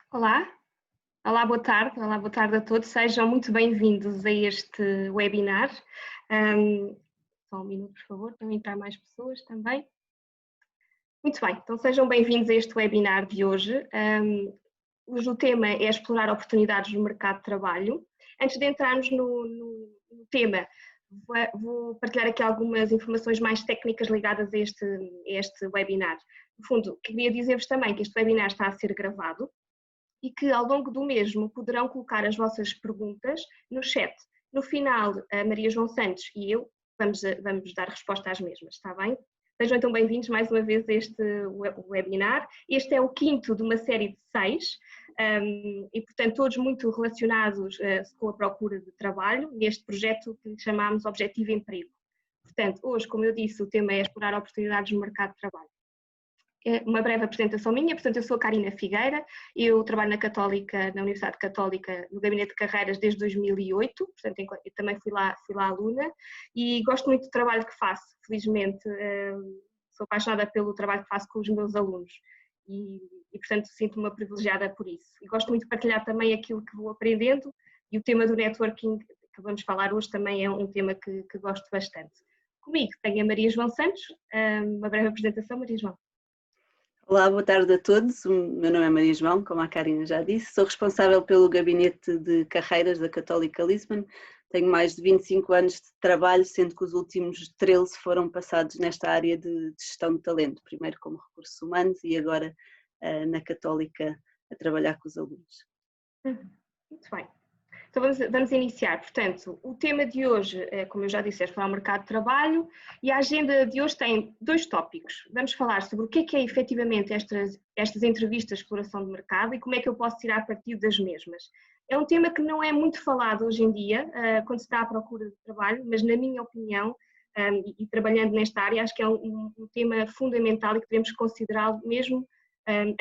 Olá, olá, boa tarde a todos, sejam muito bem-vindos a este webinar. Só um minuto, por favor, para entrar mais pessoas também. Muito bem, então sejam bem-vindos a este webinar de hoje. Hoje o tema é explorar oportunidades no mercado de trabalho. Antes de entrarmos no tema, vou partilhar aqui algumas informações mais técnicas ligadas a este webinar. No fundo, queria dizer-vos também que este webinar está a ser gravado e que ao longo do mesmo poderão colocar as vossas perguntas no chat. No final, a Maria João Santos e eu vamos dar resposta às mesmas, está bem? Sejam então bem-vindos mais uma vez a este webinar. Este é o quinto de uma série de 6 e, portanto, todos muito relacionados com a procura de trabalho neste projeto que chamamos Objetivo Emprego. Portanto, hoje, como eu disse, o tema é explorar oportunidades no mercado de trabalho. Uma breve apresentação minha, portanto eu sou a Karina Figueira, eu trabalho na Universidade Católica, no Gabinete de Carreiras desde 2008, portanto eu também fui lá aluna e gosto muito do trabalho que faço, felizmente sou apaixonada pelo trabalho que faço com os meus alunos e portanto sinto-me privilegiada por isso. E gosto muito de partilhar também aquilo que vou aprendendo e o tema do networking que vamos falar hoje também é um tema que gosto bastante. Comigo tenho a Maria João Santos, uma breve apresentação, Maria João. Olá, boa tarde a todos. O meu nome é Maria João, como a Karina já disse. Sou responsável pelo Gabinete de Carreiras da Católica Lisbon. Tenho mais de 25 anos de trabalho, sendo que os últimos 13 foram passados nesta área de gestão de talento. Primeiro como recursos humanos e agora na Católica a trabalhar com os alunos. Muito bem. Então vamos iniciar. Portanto, o tema de hoje, como eu já disse, é falar o mercado de trabalho e a agenda de hoje tem 2 tópicos. Vamos falar sobre o que é efetivamente estas entrevistas de exploração de mercado e como é que eu posso tirar partido das mesmas. É um tema que não é muito falado hoje em dia, quando se está à procura de trabalho, mas na minha opinião, e trabalhando nesta área, acho que é um tema fundamental e que devemos considerá-lo mesmo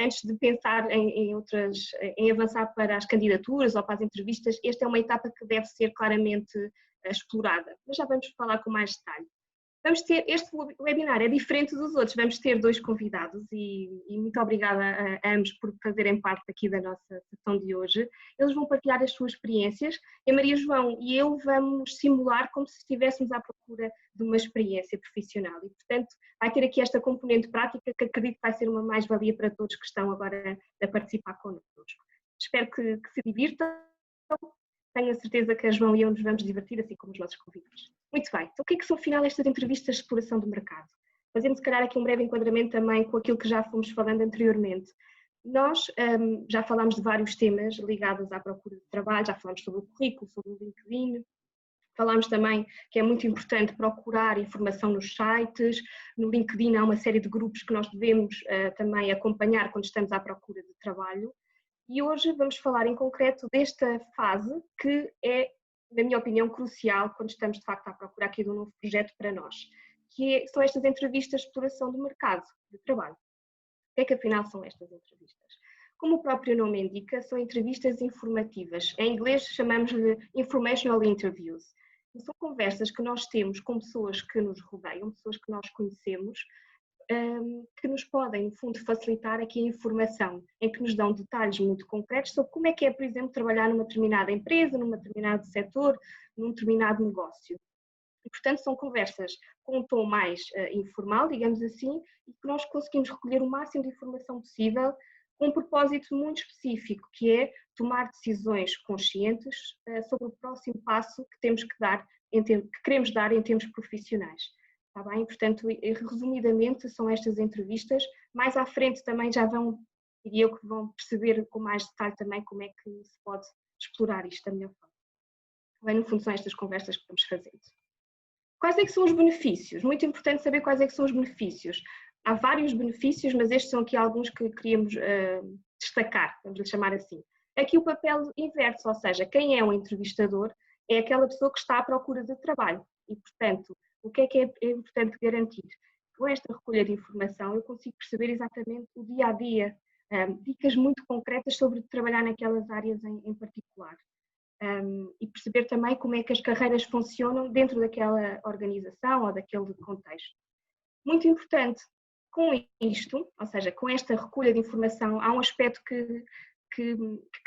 antes de pensar em avançar para as candidaturas ou para as entrevistas. Esta é uma etapa que deve ser claramente explorada, mas já vamos falar com mais detalhe. Este webinar é diferente dos outros, vamos ter 2 convidados e muito obrigada a ambos por fazerem parte aqui da nossa sessão de hoje. Eles vão partilhar as suas experiências e a Maria João e eu vamos simular como se estivéssemos à procura de uma experiência profissional e, portanto, vai ter aqui esta componente prática que acredito que vai ser uma mais-valia para todos que estão agora a participar connosco. Espero que se divirtam. Tenho a certeza que a João e eu nos vamos divertir, assim como os nossos convidados. Muito bem, então o que é que são afinal estas entrevistas de exploração do mercado? Fazendo se calhar aqui um breve enquadramento também com aquilo que já fomos falando anteriormente. Nós já falámos de vários temas ligados à procura de trabalho, já falámos sobre o currículo, sobre o LinkedIn, falámos também que é muito importante procurar informação nos sites, no LinkedIn há uma série de grupos que nós devemos também acompanhar quando estamos à procura de trabalho. E hoje vamos falar em concreto desta fase que é, na minha opinião, crucial quando estamos de facto à procura aqui de um novo projeto para nós, são estas entrevistas de exploração do mercado de trabalho. O que é que afinal são estas entrevistas? Como o próprio nome indica, são entrevistas informativas. Em inglês chamamos-lhe informational interviews. São conversas que nós temos com pessoas que nos rodeiam, pessoas que nós conhecemos, que nos podem, no fundo, facilitar aqui a informação, em que nos dão detalhes muito concretos sobre como é que é, por exemplo, trabalhar numa determinada empresa, num determinado setor, num determinado negócio. E, portanto, são conversas com um tom mais informal, digamos assim, e que nós conseguimos recolher o máximo de informação possível com um propósito muito específico, que é tomar decisões conscientes sobre o próximo passo que temos que dar, que queremos dar em termos profissionais. Está bem? Portanto, resumidamente, são estas entrevistas. Mais à frente também já diria eu, que vão perceber com mais detalhe também como é que se pode explorar isto da melhor forma. Bem, no fundo, são estas conversas que vamos fazendo. Quais é que são os benefícios? Muito importante saber quais é que são os benefícios. Há vários benefícios, mas estes são aqui alguns que queríamos destacar, vamos lhe chamar assim. Aqui o papel inverso, ou seja, quem é um entrevistador é aquela pessoa que está à procura de trabalho e, portanto, o que é importante garantir? Com esta recolha de informação eu consigo perceber exatamente o dia-a-dia, dicas muito concretas sobre trabalhar naquelas áreas em particular. E perceber também como é que as carreiras funcionam dentro daquela organização ou daquele contexto. Muito importante, com isto, ou seja, com esta recolha de informação, há um aspecto que que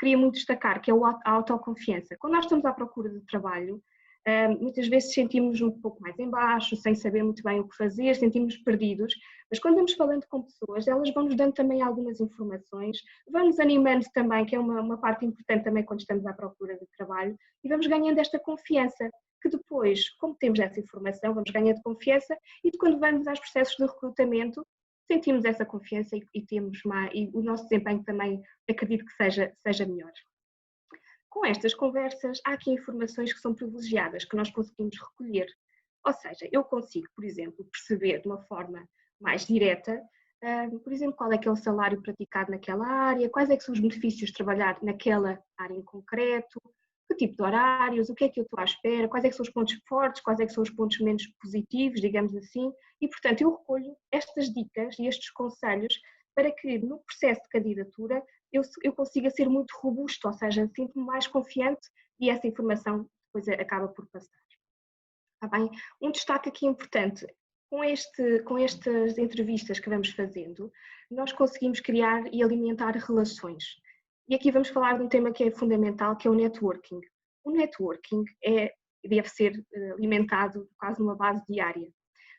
queria muito destacar, que é a autoconfiança. Quando nós estamos à procura de trabalho, muitas vezes sentimos um pouco mais em baixo, sem saber muito bem o que fazer, sentimos perdidos, mas quando vamos falando com pessoas, elas vão-nos dando também algumas informações, vão-nos animando também, que é uma parte importante também quando estamos à procura de trabalho, e vamos ganhando esta confiança, que depois, como temos essa informação, vamos ganhando confiança, e quando vamos aos processos de recrutamento, sentimos essa confiança e temos e o nosso desempenho também acredito que seja melhor. Com estas conversas, há aqui informações que são privilegiadas, que nós conseguimos recolher. Ou seja, eu consigo, por exemplo, perceber de uma forma mais direta, por exemplo, qual é que é o salário praticado naquela área, quais é que são os benefícios de trabalhar naquela área em concreto, que tipo de horários, o que é que eu estou à espera, quais é que são os pontos fortes, quais é que são os pontos menos positivos, digamos assim, e portanto eu recolho estas dicas e estes conselhos para que no processo de candidatura eu consiga ser muito robusto, ou seja, sinto-me mais confiante e essa informação depois acaba por passar. Está bem? Um destaque aqui importante, com estas entrevistas que vamos fazendo, nós conseguimos criar e alimentar relações. E aqui vamos falar de um tema que é fundamental, que é o networking. O networking deve ser alimentado quase numa base diária.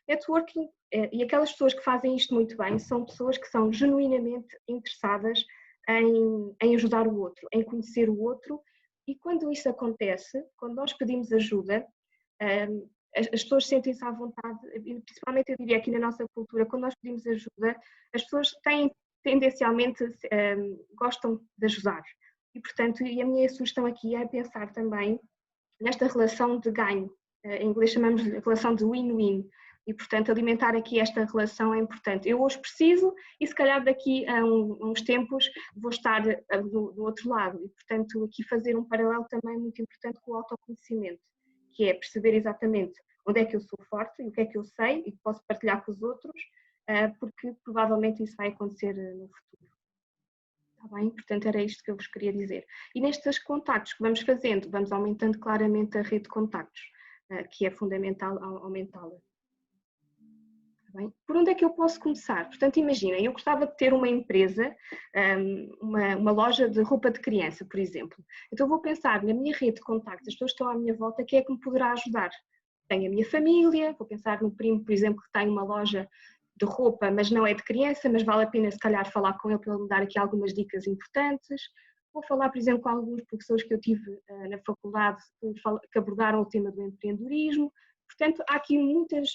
Networking, e aquelas pessoas que fazem isto muito bem, são pessoas que são genuinamente interessadas em ajudar o outro, em conhecer o outro, e quando isso acontece, quando nós pedimos ajuda, as pessoas sentem-se à vontade, principalmente eu diria aqui na nossa cultura, quando nós pedimos ajuda, as pessoas tendencialmente gostam de ajudar. E portanto, e a minha sugestão aqui é pensar também nesta relação de ganho, em inglês chamamos de relação de win-win, e portanto alimentar aqui esta relação é importante. Eu hoje preciso e se calhar daqui a uns tempos vou estar do outro lado, e portanto aqui fazer um paralelo também muito importante com o autoconhecimento, que é perceber exatamente onde é que eu sou forte e o que é que eu sei e que posso partilhar com os outros, porque provavelmente isso vai acontecer no futuro. Está bem? Portanto, era isto que eu vos queria dizer. E nestes contactos que vamos fazendo, vamos aumentando claramente a rede de contactos, que é fundamental aumentá-la. Por onde é que eu posso começar? Portanto, imaginem, eu gostava de ter uma empresa, uma loja de roupa de criança, por exemplo. Então vou pensar na minha rede de contactos, as pessoas que estão à minha volta, quem é que me poderá ajudar? Tenho a minha família, vou pensar no primo, por exemplo, que tem uma loja de roupa, mas não é de criança, mas vale a pena se calhar falar com ele para ele me dar aqui algumas dicas importantes. Vou falar, por exemplo, com alguns professores que eu tive na faculdade que abordaram o tema do empreendedorismo. Portanto, há aqui muitas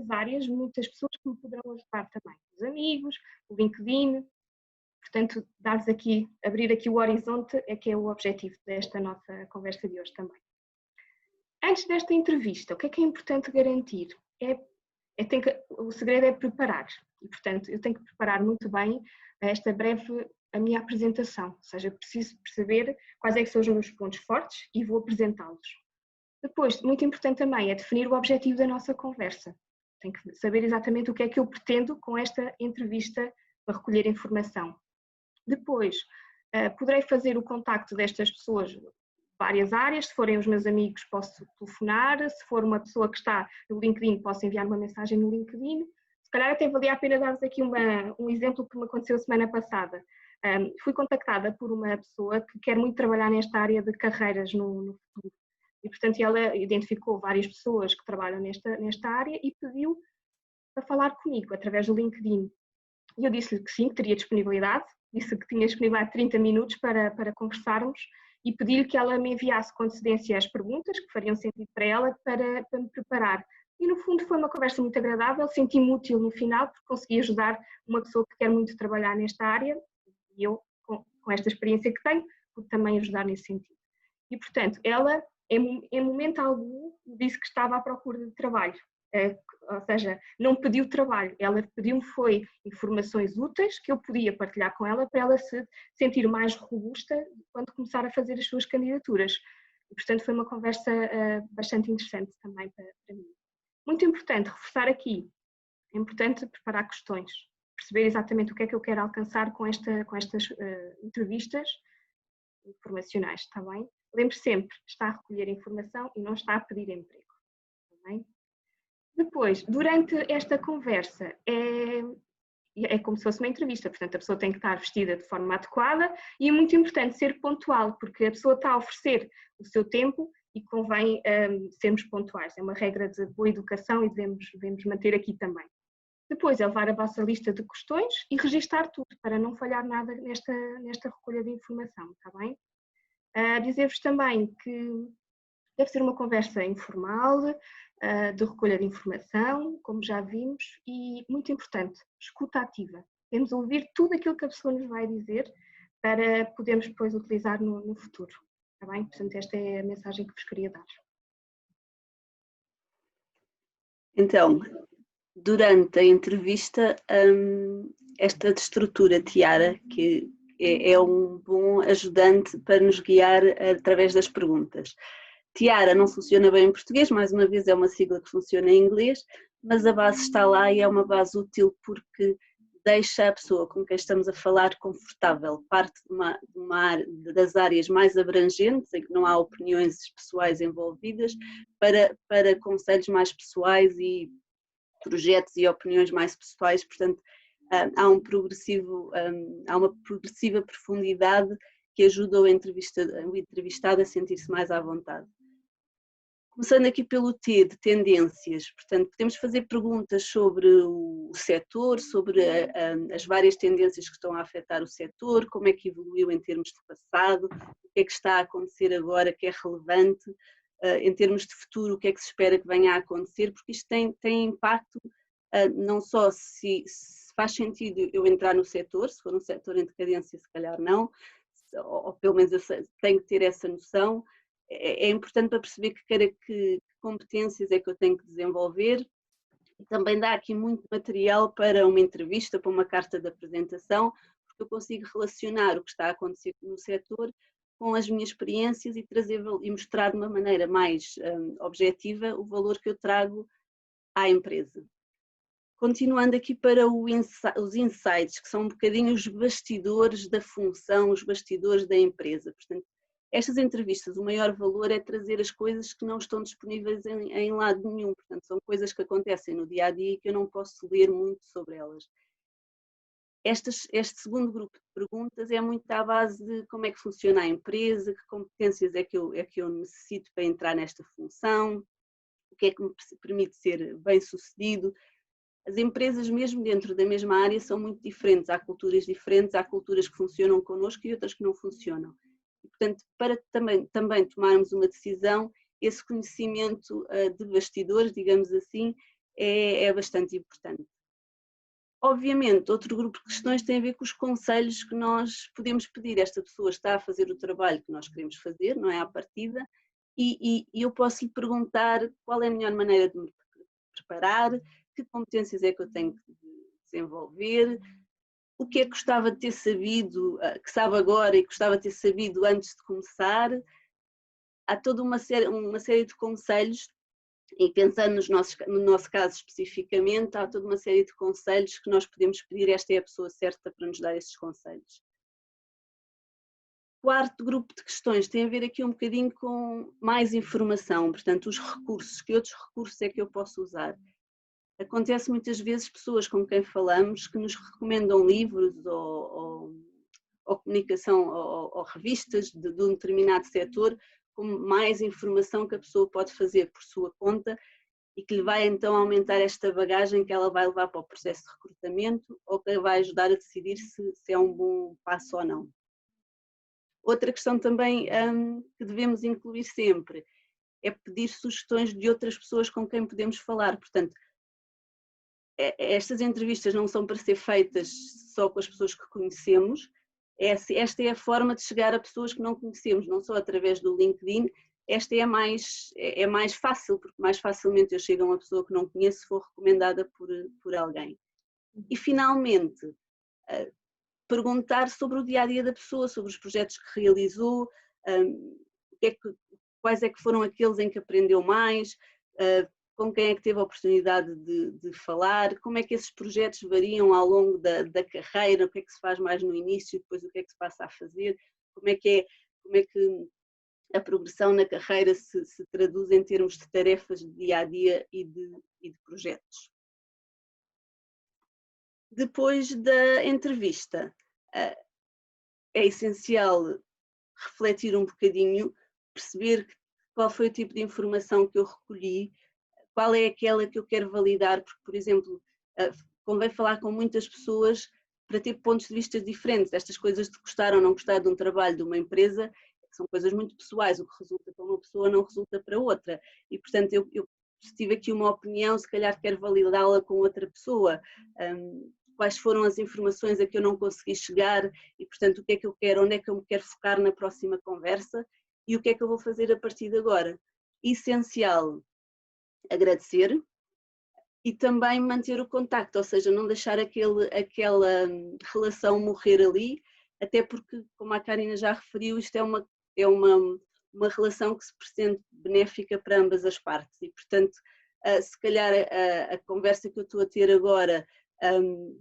áreas, muitas pessoas que me poderão ajudar também. Os amigos, o LinkedIn. Portanto, abrir aqui o horizonte é que é o objetivo desta nossa conversa de hoje também. Antes desta entrevista, o que é importante garantir? O segredo é preparar. E, portanto, eu tenho que preparar muito bem a minha apresentação. Ou seja, preciso perceber quais é que são os meus pontos fortes e vou apresentá-los. Depois, muito importante também é definir o objetivo da nossa conversa. Tenho que saber exatamente o que é que eu pretendo com esta entrevista para recolher informação. Depois, poderei fazer o contacto destas pessoas várias áreas, se forem os meus amigos posso telefonar, se for uma pessoa que está no LinkedIn posso enviar uma mensagem no LinkedIn, se calhar até valia a pena dar-vos aqui um exemplo que me aconteceu a semana passada. Fui contactada por uma pessoa que quer muito trabalhar nesta área de carreiras no futuro e portanto ela identificou várias pessoas que trabalham nesta área e pediu para falar comigo através do LinkedIn. E eu disse-lhe que sim, que teria disponibilidade, disse que tinha disponibilidade de 30 minutos para conversarmos e pedi-lhe que ela me enviasse com antecedência as perguntas que fariam sentido para ela para me preparar. E no fundo foi uma conversa muito agradável, senti-me útil no final porque consegui ajudar uma pessoa que quer muito trabalhar nesta área e eu, com esta experiência que tenho, pude também ajudar nesse sentido. E portanto, ela em momento algum disse que estava à procura de trabalho. Ou seja, não pediu trabalho, ela pediu-me foi informações úteis que eu podia partilhar com ela para ela se sentir mais robusta quando começar a fazer as suas candidaturas. E, portanto, foi uma conversa bastante interessante também para mim. Muito importante reforçar aqui, é importante preparar questões, perceber exatamente o que é que eu quero alcançar com estas entrevistas informacionais, está bem? Lembre sempre, está a recolher informação e não está a pedir emprego, está bem? Depois, durante esta conversa, é como se fosse uma entrevista, portanto a pessoa tem que estar vestida de forma adequada e é muito importante ser pontual, porque a pessoa está a oferecer o seu tempo e convém sermos pontuais. É uma regra de boa educação e devemos manter aqui também. Depois é levar a vossa lista de questões e registar tudo, para não falhar nada nesta recolha de informação, está bem? Dizer-vos também que deve ser uma conversa informal, de recolha de informação, como já vimos, e muito importante, escuta ativa. Temos de ouvir tudo aquilo que a pessoa nos vai dizer para podermos depois utilizar no futuro, está bem? Portanto, esta é a mensagem que vos queria dar. Então, durante a entrevista, esta estrutura Tiara, que é um bom ajudante para nos guiar através das perguntas. Tiara não funciona bem em português, mais uma vez é uma sigla que funciona em inglês, mas a base está lá e é uma base útil porque deixa a pessoa com quem estamos a falar confortável, parte das áreas mais abrangentes, em que não há opiniões pessoais envolvidas, para conselhos mais pessoais e projetos e opiniões mais pessoais, portanto há uma progressiva profundidade que ajuda o entrevistado a sentir-se mais à vontade. Começando aqui pelo T de tendências, portanto podemos fazer perguntas sobre o setor, sobre as várias tendências que estão a afetar o setor, como é que evoluiu em termos de passado, o que é que está a acontecer agora que é relevante, em termos de futuro, o que é que se espera que venha a acontecer, porque isto tem impacto não só se faz sentido eu entrar no setor, se for um setor em decadência se calhar não, ou pelo menos eu tenho que ter essa noção. É importante para perceber que competências é que eu tenho que desenvolver e também dá aqui muito material para uma entrevista, para uma carta de apresentação, porque eu consigo relacionar o que está a acontecer no setor com as minhas experiências e mostrar de uma maneira mais objetiva o valor que eu trago à empresa. Continuando aqui para os insights, que são um bocadinho os bastidores da função, os bastidores da empresa. Portanto, estas entrevistas, o maior valor é trazer as coisas que não estão disponíveis em lado nenhum, portanto são coisas que acontecem no dia a dia e que eu não posso ler muito sobre elas. Este segundo grupo de perguntas é muito à base de como é que funciona a empresa, que competências é que eu necessito para entrar nesta função, o que é que me permite ser bem-sucedido. As empresas, mesmo dentro da mesma área, são muito diferentes, há culturas diferentes, há culturas que funcionam connosco e outras que não funcionam. E, portanto, para também tomarmos uma decisão, esse conhecimento de bastidores, digamos assim, é bastante importante. Obviamente, outro grupo de questões tem a ver com os conselhos que nós podemos pedir. Esta pessoa está a fazer o trabalho que nós queremos fazer, não é à partida, e eu posso lhe perguntar qual é a melhor maneira de me preparar, que competências é que eu tenho que desenvolver, o que é que gostava de ter sabido, que sabe agora e que gostava de ter sabido antes de começar. Há toda uma série de conselhos, e pensando no nosso caso especificamente, há toda uma série de conselhos que nós podemos pedir, esta é a pessoa certa para nos dar estes conselhos. O quarto grupo de questões tem a ver aqui um bocadinho com mais informação, portanto os recursos, que outros recursos é que eu posso usar? Acontece muitas vezes pessoas com quem falamos que nos recomendam livros ou comunicação ou revistas de um determinado setor com mais informação que a pessoa pode fazer por sua conta e que lhe vai então aumentar esta bagagem que ela vai levar para o processo de recrutamento ou que vai ajudar a decidir se é um bom passo ou não. Outra questão também que devemos incluir sempre é pedir sugestões de outras pessoas com quem podemos falar, portanto, estas entrevistas não são para ser feitas só com as pessoas que conhecemos, esta é a forma de chegar a pessoas que não conhecemos, não só através do LinkedIn, esta é mais fácil, porque mais facilmente eu chego a uma pessoa que não conheço se for recomendada por alguém. E finalmente, perguntar sobre o dia-a-dia da pessoa, sobre os projetos que realizou, quais é que foram aqueles em que aprendeu mais, com quem é que teve a oportunidade de falar, como é que esses projetos variam ao longo da carreira, o que é que se faz mais no início, depois o que é que se passa a fazer, como é que a progressão na carreira se traduz em termos de tarefas de dia a dia e de projetos. Depois da entrevista, é essencial refletir um bocadinho, perceber qual foi o tipo de informação que eu recolhi, qual é aquela que eu quero validar, porque, por exemplo, convém falar com muitas pessoas para ter pontos de vista diferentes. Estas coisas de gostar ou não gostar de um trabalho, de uma empresa, são coisas muito pessoais, o que resulta para uma pessoa não resulta para outra. E, portanto, eu se tive aqui uma opinião, se calhar quero validá-la com outra pessoa. Quais foram as informações a que eu não consegui chegar e, portanto, o que é que eu quero, onde é que eu me quero focar na próxima conversa e o que é que eu vou fazer a partir de agora. Essencial, agradecer e também manter o contacto, ou seja, não deixar aquela relação morrer ali, até porque, como a Karina já referiu, isto é uma relação que se pretende benéfica para ambas as partes e, portanto, se calhar a conversa que eu estou a ter agora,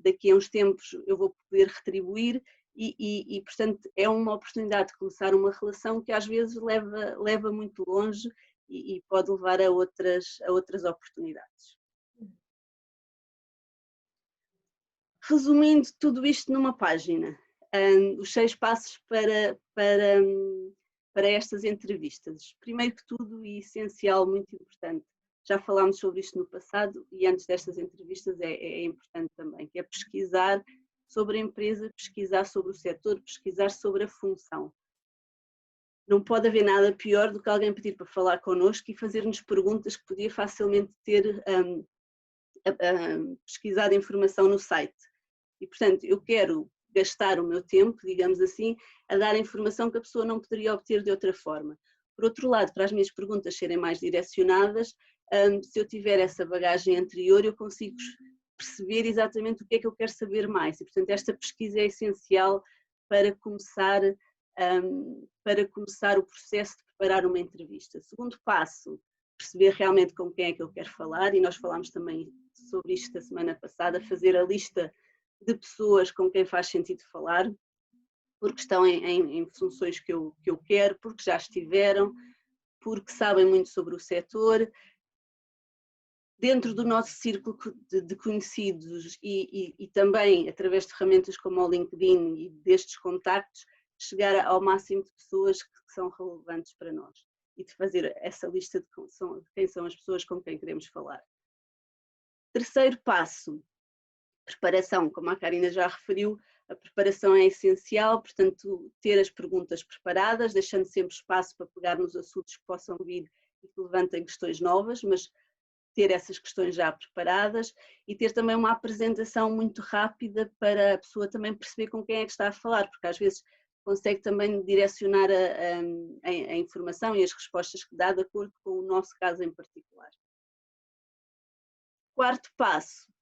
daqui a uns tempos eu vou poder retribuir e, portanto, é uma oportunidade de começar uma relação que às vezes leva muito longe e pode levar a outras oportunidades. Resumindo tudo isto numa página, os 6 passos para estas entrevistas. Primeiro que tudo e essencial, muito importante, já falámos sobre isto no passado e antes destas entrevistas é importante também, que é pesquisar sobre a empresa, pesquisar sobre o setor, pesquisar sobre a função. Não pode haver nada pior do que alguém pedir para falar connosco e fazer-nos perguntas que podia facilmente ter pesquisado informação no site. E, portanto, eu quero gastar o meu tempo, digamos assim, a dar a informação que a pessoa não poderia obter de outra forma. Por outro lado, para as minhas perguntas serem mais direcionadas, se eu tiver essa bagagem anterior, eu consigo perceber exatamente o que é que eu quero saber mais. E, portanto, esta pesquisa é essencial para começar o processo de preparar uma entrevista. Segundo passo, perceber realmente com quem é que eu quero falar, e nós falámos também sobre isto a semana passada, fazer a lista de pessoas com quem faz sentido falar, porque estão em funções que eu quero, porque já estiveram, porque sabem muito sobre o setor. Dentro do nosso círculo de conhecidos e também através de ferramentas como o LinkedIn e destes contactos, chegar ao máximo de pessoas que são relevantes para nós e de fazer essa lista de quem são as pessoas com quem queremos falar. Terceiro passo, preparação. Como a Karina já referiu, a preparação é essencial, portanto, ter as perguntas preparadas, deixando sempre espaço para pegar nos assuntos que possam vir e que levantem questões novas, mas ter essas questões já preparadas e ter também uma apresentação muito rápida para a pessoa também perceber com quem é que está a falar, porque às vezes consegue também direcionar a informação e as respostas que dá de acordo com o nosso caso em particular. Quarto passo,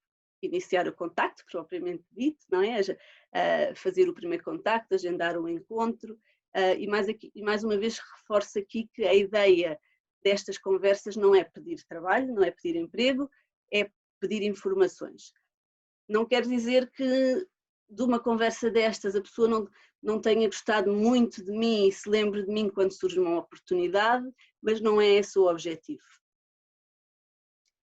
iniciar o contacto, propriamente dito, não é? Fazer o primeiro contacto, agendar o encontro e mais uma vez reforço aqui que a ideia destas conversas não é pedir trabalho, não é pedir emprego, é pedir informações. Não quer dizer que de uma conversa destas a pessoa não tenha gostado muito de mim e se lembre de mim quando surge uma oportunidade, mas não é esse o objetivo.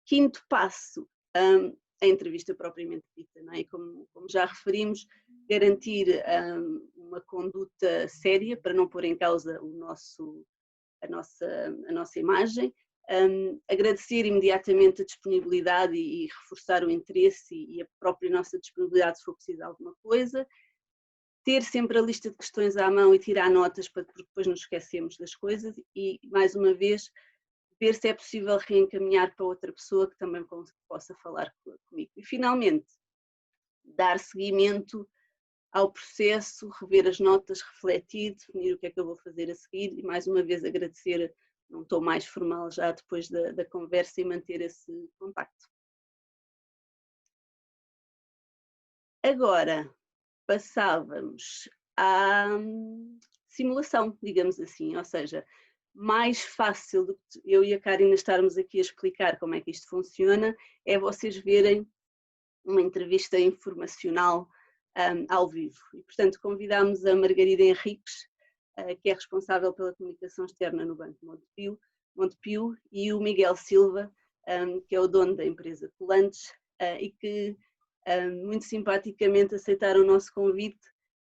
Quinto passo, a entrevista propriamente dita, não é? Como já referimos, garantir uma conduta séria para não pôr em causa a nossa imagem, agradecer imediatamente a disponibilidade e reforçar o interesse e a própria nossa disponibilidade se for preciso de alguma coisa, ter sempre a lista de questões à mão e tirar notas porque depois nos esquecemos das coisas e, mais uma vez, ver se é possível reencaminhar para outra pessoa que também possa falar comigo. E, finalmente, dar seguimento ao processo, rever as notas, refletir, definir o que é que eu vou fazer a seguir e, mais uma vez, agradecer num tom mais formal já depois da conversa e manter esse contacto. Agora, passávamos à simulação, digamos assim, ou seja, mais fácil do que eu e a Karina estarmos aqui a explicar como é que isto funciona, é vocês verem uma entrevista informacional ao vivo. E, portanto, convidámos a Margarida Henriques, que é responsável pela comunicação externa no Banco Montepio, e o Miguel Silva, que é o dono da empresa Colantes, e que muito simpaticamente aceitaram o nosso convite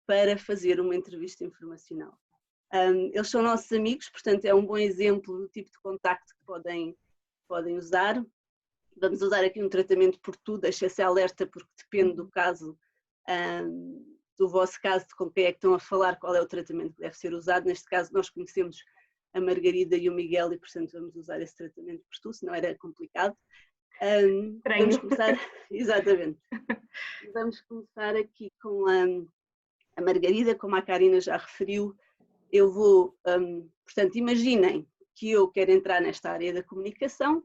para fazer uma entrevista informacional. Eles são nossos amigos, portanto é um bom exemplo do tipo de contacto que podem usar. Vamos usar aqui um tratamento por tu, deixa-se alerta porque depende do caso, do vosso caso, de com quem é que estão a falar, qual é o tratamento que deve ser usado. Neste caso nós conhecemos a Margarida e o Miguel e portanto vamos usar esse tratamento por tu, senão era complicado. Vamos começar, exatamente, vamos começar aqui com a Margarida, como a Karina já referiu. Eu vou, portanto, imaginem que eu quero entrar nesta área da comunicação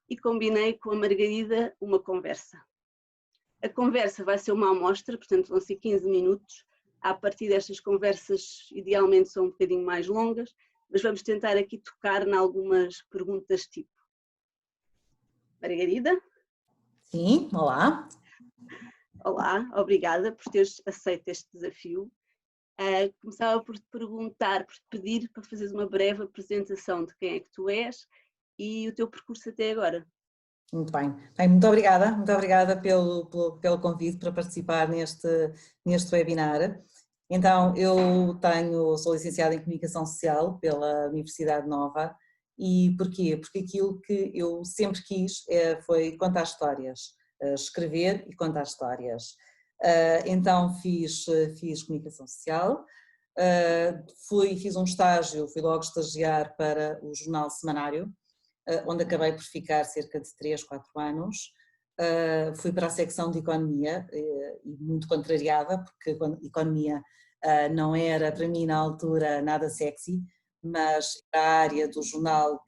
e combinei com a Margarida uma conversa. A conversa vai ser uma amostra, portanto vão ser 15 minutos. A partir destas conversas, idealmente são um bocadinho mais longas, mas vamos tentar aqui tocar em algumas perguntas tipo. Margarida? Sim, olá. Olá, obrigada por teres aceito este desafio. Começava por te perguntar, por te pedir para fazeres uma breve apresentação de quem é que tu és e o teu percurso até agora. Muito bem. Muito obrigada pelo convite para participar neste webinar. Então, sou licenciada em Comunicação Social pela Universidade Nova. E porquê? Porque aquilo que eu sempre quis foi contar histórias, escrever e contar histórias. Então fiz Comunicação Social, fiz um estágio, fui logo estagiar para o Jornal Semanário, onde acabei por ficar cerca de 3, 4 anos. Fui para a secção de Economia, e muito contrariada, porque Economia não era para mim na altura nada sexy, mas era a área do jornal,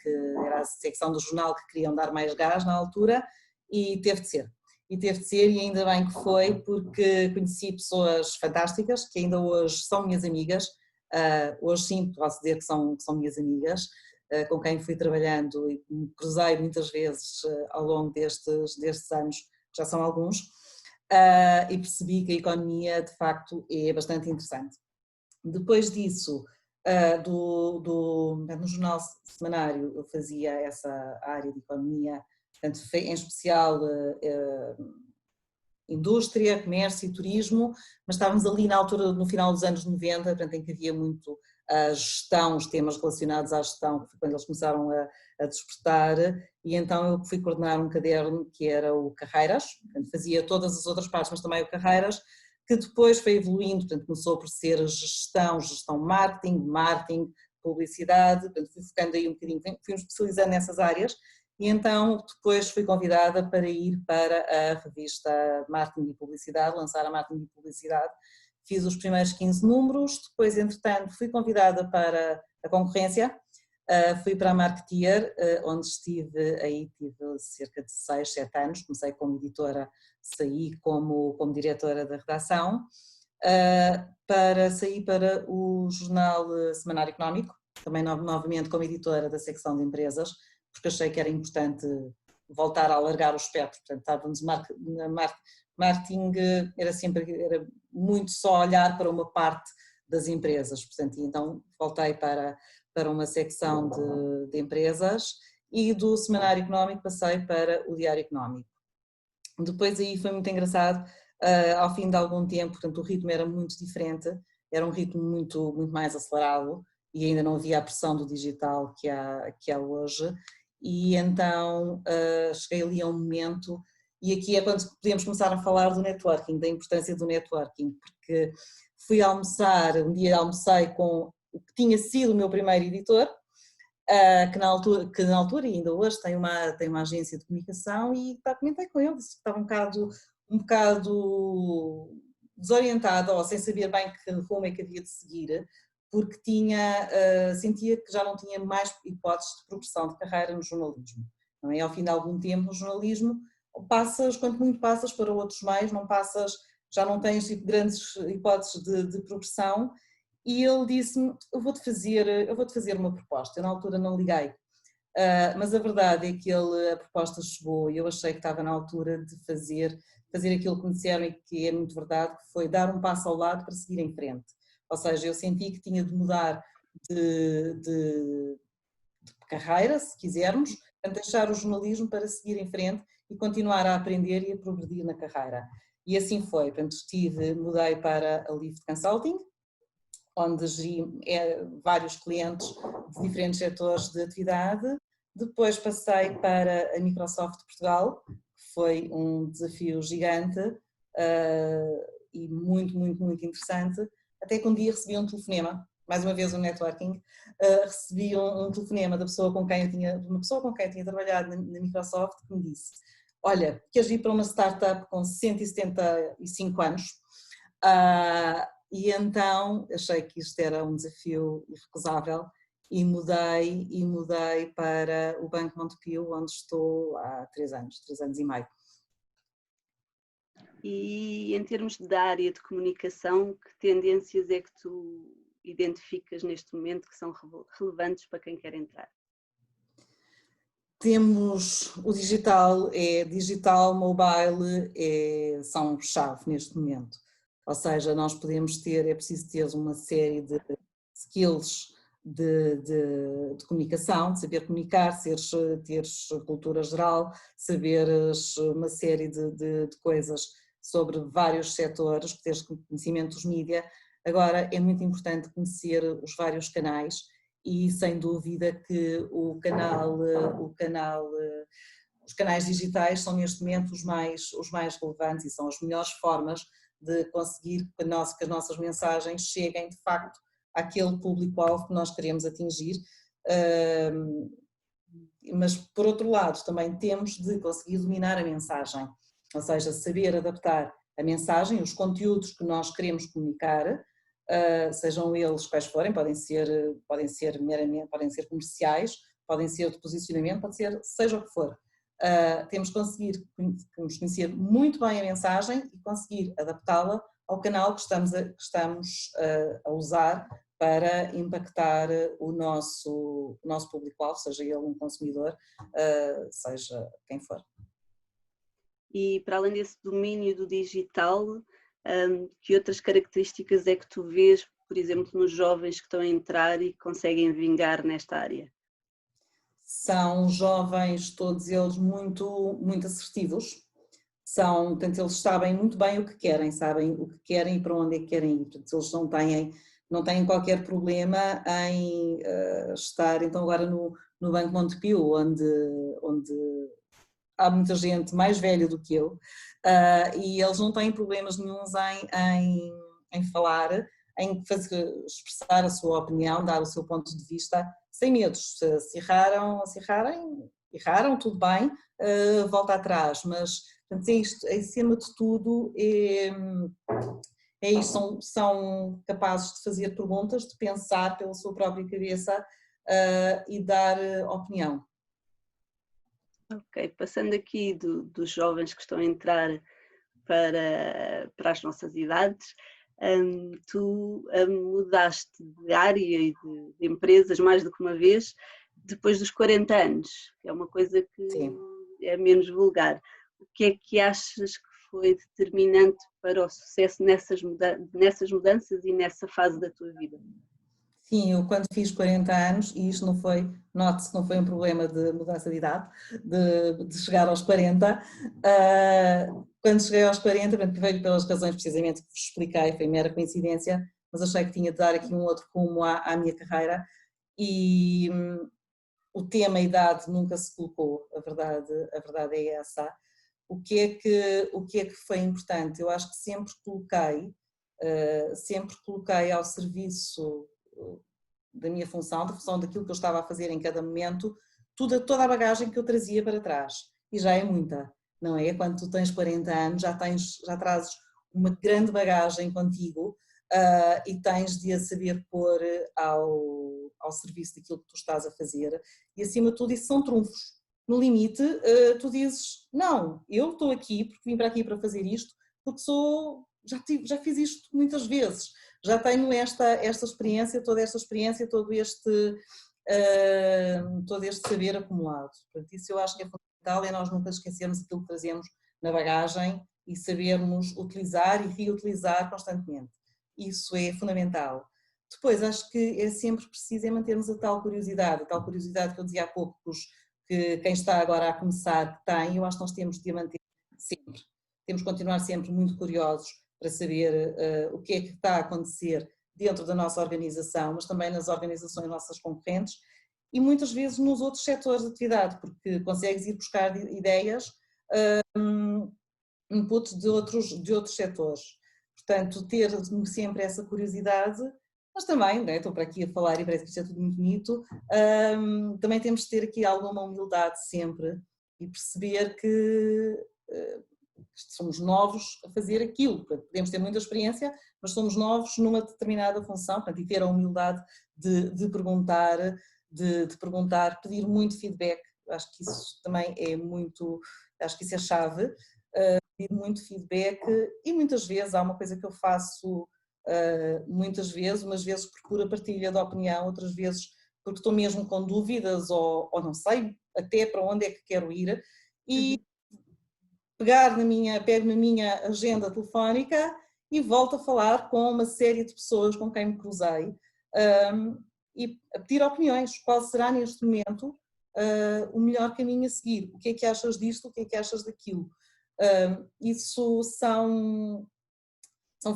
era a secção do jornal que queriam dar mais gás na altura e teve de ser. E ainda bem que foi, porque conheci pessoas fantásticas que ainda hoje são minhas amigas, hoje sim posso dizer que são minhas amigas, com quem fui trabalhando e me cruzei muitas vezes ao longo destes anos, já são alguns, e percebi que a economia de facto é bastante interessante. Depois disso, no jornal semanário eu fazia essa área de economia, portanto, em especial indústria, comércio e turismo, mas estávamos ali na altura, no final dos anos 90, portanto, em que havia muito a gestão, os temas relacionados à gestão, que foi quando eles começaram a despertar, e então eu fui coordenar um caderno que era o Carreiras, portanto, fazia todas as outras partes, mas também o Carreiras, que depois foi evoluindo, portanto começou por ser gestão marketing, publicidade, portanto fui focando aí um bocadinho, fui me especializando nessas áreas e então depois fui convidada para ir para a revista Marketing e Publicidade, lançar a Marketing e Publicidade, fiz os primeiros 15 números, depois entretanto fui convidada para a concorrência, fui para a Marketeer, onde tive cerca de 6, 7 anos, comecei como editora, saí como diretora da redação, para sair para o jornal Semanário Económico, também novamente como editora da secção de empresas, porque achei que era importante voltar a alargar o espectro, portanto estávamos na marketing, era muito só olhar para uma parte das empresas, portanto então voltei para uma secção de empresas e do Semanário Económico passei para o Diário Económico. Depois aí foi muito engraçado, ao fim de algum tempo, portanto o ritmo era muito diferente, era um ritmo muito mais acelerado e ainda não havia a pressão do digital que há hoje, e então cheguei ali a um momento, e aqui é quando podemos começar a falar do networking, da importância do networking, porque fui almoçar, um dia almocei com o que tinha sido o meu primeiro editor, que na altura e ainda hoje tem uma agência de comunicação, e comentei com ele, disse que estava um bocado desorientada ou sem saber bem que rumo é que havia de seguir, porque sentia que já não tinha mais hipóteses de progressão de carreira no jornalismo. Não é? Ao fim de algum tempo no jornalismo, quanto muito passas para outros meios, não passas, já não tens grandes hipóteses de progressão. E ele disse-me, eu vou-te fazer uma proposta. Eu na altura não liguei, mas a verdade é que a proposta chegou e eu achei que estava na altura de fazer aquilo que me disseram e que é muito verdade, que foi dar um passo ao lado para seguir em frente. Ou seja, eu senti que tinha de mudar de carreira, se quisermos, deixar o jornalismo para seguir em frente e continuar a aprender e a progredir na carreira. E assim foi, portanto mudei para a Lift Consulting, onde geri vários clientes de diferentes setores de atividade. Depois passei para a Microsoft Portugal, que foi um desafio gigante e muito, muito, muito interessante, até que um dia recebi um telefonema, mais uma vez um networking, recebi um telefonema da pessoa com quem eu tinha, de uma pessoa com quem eu tinha trabalhado na Microsoft, que me disse: olha, queres vir para uma startup com 175 anos? E então achei que isto era um desafio irrecusável e mudei para o Banco Montepio, onde estou há 3 anos e meio. E em termos da área de comunicação, que tendências é que tu identificas neste momento que são relevantes para quem quer entrar? Temos o digital, mobile, são chave neste momento. Ou seja, nós podemos ter, é preciso ter uma série de skills de comunicação, de saber comunicar, teres cultura geral, saberes uma série de coisas sobre vários setores, teres conhecimento dos mídia. Agora é muito importante conhecer os vários canais e sem dúvida que os canais digitais são neste momento os mais relevantes e são as melhores formas de conseguir que as nossas mensagens cheguem de facto àquele público-alvo que nós queremos atingir, mas por outro lado também temos de conseguir dominar a mensagem, ou seja, saber adaptar a mensagem, os conteúdos que nós queremos comunicar, sejam eles quais forem, podem ser comerciais, podem ser de posicionamento, pode ser seja o que for. Temos que conseguir conhecer muito bem a mensagem e conseguir adaptá-la ao canal que estamos a usar para impactar o nosso público-alvo, seja ele um consumidor, seja quem for. E para além desse domínio do digital, que outras características é que tu vês, por exemplo, nos jovens que estão a entrar e que conseguem vingar nesta área? São jovens, todos eles muito, muito assertivos, portanto, eles sabem muito bem o que querem, sabem o que querem e para onde é que querem ir, portanto, eles não têm qualquer problema em estar, então agora no Banco Montepio, onde há muita gente mais velha do que eu, e eles não têm problemas nenhuns em falar, em expressar a sua opinião, dar o seu ponto de vista, sem medos. Se erraram, tudo bem, volta atrás, mas portanto, é isto, acima de tudo, são capazes de fazer perguntas, de pensar pela sua própria cabeça e dar opinião. Ok, passando aqui dos jovens que estão a entrar para as nossas idades, tu mudaste de área e de empresas mais do que uma vez depois dos 40 anos, que é uma coisa que Sim. É menos vulgar. O que é que achas que foi determinante para o sucesso nessas mudanças e nessa fase da tua vida? Sim, eu quando fiz 40 anos, e isto note-se que não foi um problema de mudança de idade, de chegar aos 40, quando cheguei aos 40, veio pelas razões precisamente que vos expliquei, foi mera coincidência, mas achei que tinha de dar aqui um outro rumo à minha carreira e o tema idade nunca se colocou, a verdade é essa. O que é que foi importante? Eu acho que sempre coloquei ao serviço da minha função, da função daquilo que eu estava a fazer em cada momento, toda a bagagem que eu trazia para trás. E já é muita, não é? Quando tu tens 40 anos, já trazes uma grande bagagem contigo e tens de a saber pôr ao serviço daquilo que tu estás a fazer. E acima de tudo, isso são trunfos. No limite, tu dizes, não, eu estou aqui porque vim para aqui para fazer isto, porque já fiz isto muitas vezes. Já tenho esta experiência, todo este saber acumulado. Portanto, isso eu acho que é fundamental, é nós nunca esquecermos aquilo que trazemos na bagagem e sabermos utilizar e reutilizar constantemente. Isso é fundamental. Depois, acho que é sempre preciso mantermos a tal curiosidade que eu dizia há pouco, que quem está agora a começar tem, eu acho que nós temos de a manter sempre. temos que continuar sempre muito curiosos para saber o que é que está a acontecer dentro da nossa organização, mas também nas organizações nossas concorrentes e muitas vezes nos outros setores de atividade, porque consegues ir buscar ideias, input de outros setores. Portanto, ter sempre essa curiosidade, mas também, né, estou para aqui a falar e parece que isto é tudo muito bonito, também temos de ter aqui alguma humildade sempre e perceber que somos novos a fazer aquilo. Podemos ter muita experiência, mas somos novos numa determinada função, portanto, e ter a humildade de perguntar, pedir muito feedback. Acho que isso também é muito, acho que isso é chave, pedir muito feedback e muitas vezes há uma coisa que eu faço muitas vezes, umas vezes por pura partilha de opinião, outras vezes porque estou mesmo com dúvidas ou não sei até para onde é que quero ir e pego na minha agenda telefónica e volto a falar com uma série de pessoas com quem me cruzei e a pedir opiniões, qual será neste momento o melhor caminho a seguir, o que é que achas disto, o que é que achas daquilo. Isso são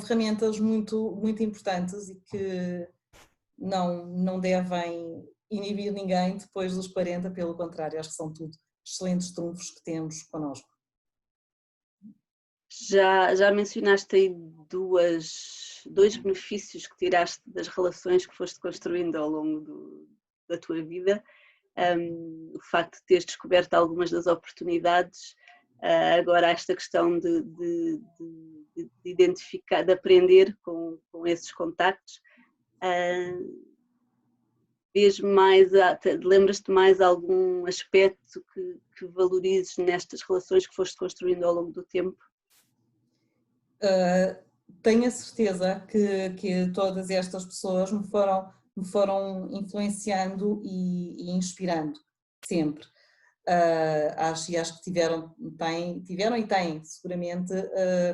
ferramentas muito, muito importantes e que não devem inibir ninguém depois dos 40, pelo contrário, acho que são tudo excelentes trunfos que temos connosco. Já mencionaste aí dois benefícios que tiraste das relações que foste construindo ao longo da tua vida. O facto de teres descoberto algumas das oportunidades, agora esta questão de identificar, de aprender com esses contactos. Lembras-te mais algum aspecto que valorizes nestas relações que foste construindo ao longo do tempo? Tenho a certeza que todas estas pessoas me foram influenciando e inspirando, sempre. Acho que tiveram e têm, seguramente,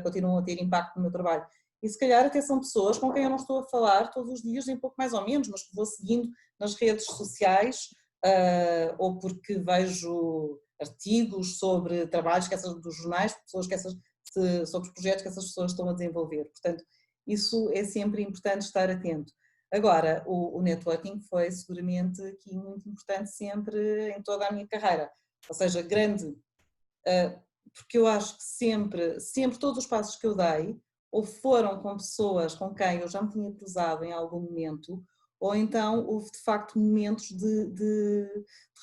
continuam a ter impacto no meu trabalho. E se calhar até são pessoas com quem eu não estou a falar todos os dias, nem pouco mais ou menos, mas que vou seguindo nas redes sociais, ou porque vejo artigos sobre trabalhos dos jornais, sobre os projetos que essas pessoas estão a desenvolver. Portanto, isso é sempre importante estar atento. Agora, o networking foi seguramente aqui muito importante sempre em toda a minha carreira. Ou seja, grande, porque eu acho que sempre todos os passos que eu dei, ou foram com pessoas com quem eu já me tinha cruzado em algum momento, ou então houve de facto momentos de